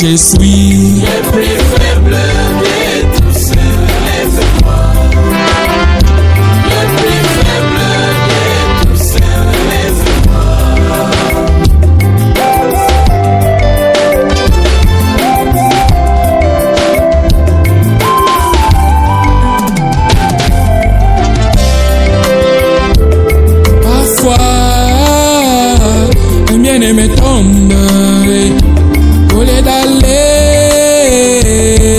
je suis le plus faible de tous. Élève-moi, le plus faible de tous. Élève-moi. Parfois, un bien-aimé tombe. Au lieu d'aller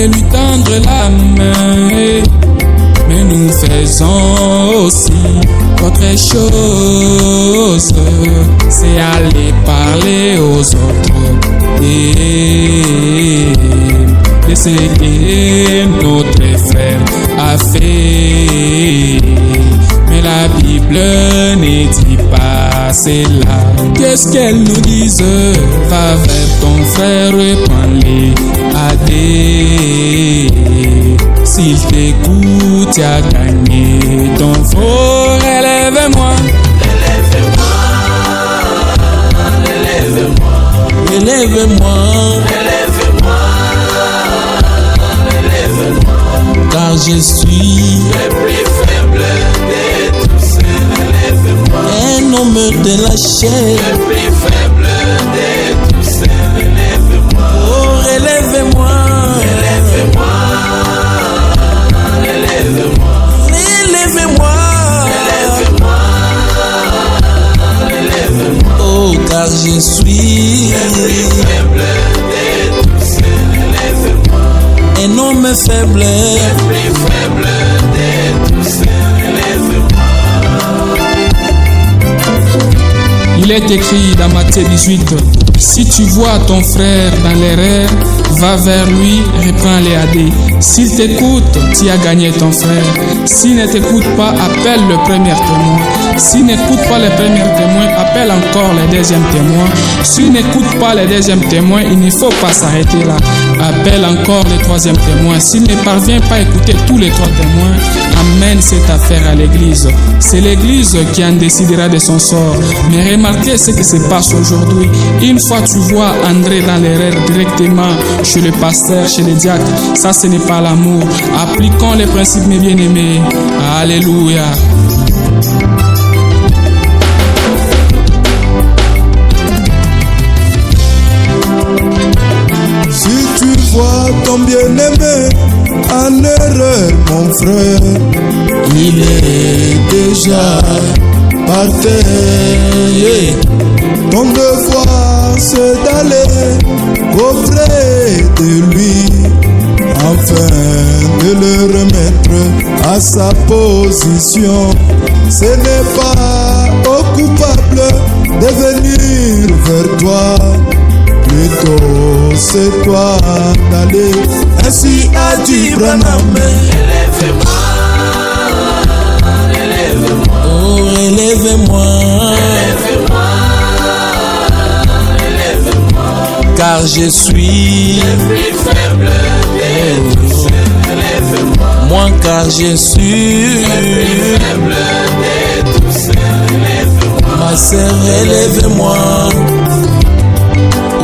lui tendre la main, mais nous faisons aussi autre chose, c'est aller parler aux autres et de ce que notre frère a fait. Mais la Bible ne dit pas cela. Qu'est-ce qu'elle nous dise? Va vers ton frère, prends-les à des. S'il t'écoute, tu as gagné ton fort. Élève-moi, Élève-moi, élève-moi, élève-moi, élève-moi, élève-moi. car je suis Le plus faible de tous. Élève-moi, un homme de la chair. le plus faible de tous. Élève-moi, Oh, élève-moi, élève-moi, élève-moi, élève-moi, élève-moi, élève-moi. oh, car je suis Le plus faible de tous. Élève-moi, un homme faible. le plus faible de tous. Élève-moi. Il est écrit dans Matthieu 18, si tu vois ton frère dans l'erreur, va vers lui, reprends-les à deux. S'il t'écoute, tu as gagné ton frère. S'il ne t'écoute pas, appelle le premier témoin. S'il n'écoute pas le premier témoin, appelle encore le deuxième témoin. S'il n'écoute pas le deuxième témoin, il ne faut pas s'arrêter là. Appelle encore le troisième témoin. S'il ne parvient pas à écouter tous les trois témoins, amène cette affaire à l'église. C'est l'église qui en décidera de son sort. Mais remarquez ce qui se passe aujourd'hui. Une fois tu vois André dans l'erreur directement chez le pasteur, chez le diacre, ça ce n'est pas l'amour. Appliquons les principes, mes bien-aimés. Alléluia. Si tu vois ton bien-aimé en erreur, mon frère, Il est déjà par terre. Ton devoir c'est d'aller auprès de lui, afin de le remettre à sa position. Ce n'est pas au coupable de venir vers toi, plutôt c'est toi d'aller. Ainsi a dit Branham. Élève-moi, élève-moi, oh, élève-moi, élève-moi, élève-moi. car je suis Le plus faible de tous. Élève-moi, moi, car je suis le plus faible de tous. Élève-moi, ma sœur, élève-moi,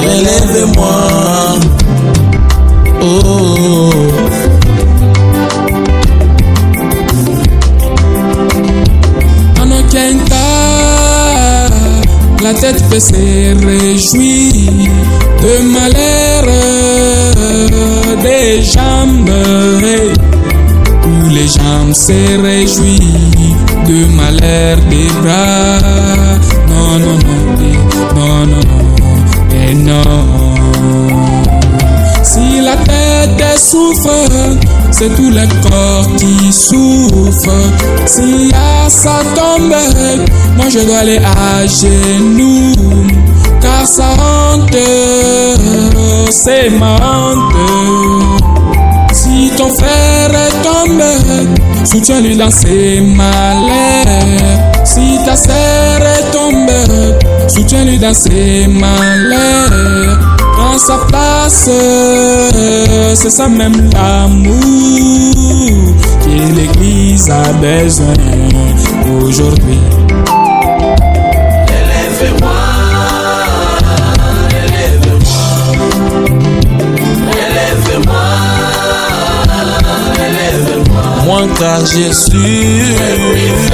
élève-moi, oh. En aucun cas, la tête peut se réjouir de malheur des jambes, où les jambes se réjouissent de malheur des bras. Non, non, non, non, non, non, et non. Si la tête souffre, c'est tout le corps qui souffre. Si à ça tombe, moi je dois aller à genoux, car sa honte, c'est ma honte. Si ton frère tombe, soutiens-lui dans ses malheurs. Si ta sœur tombe, soutiens-lui dans ses malheurs. Prends sa place, c'est ça même l'amour que l'Église a besoin aujourd'hui. élève-moi, élève-moi, car Jésus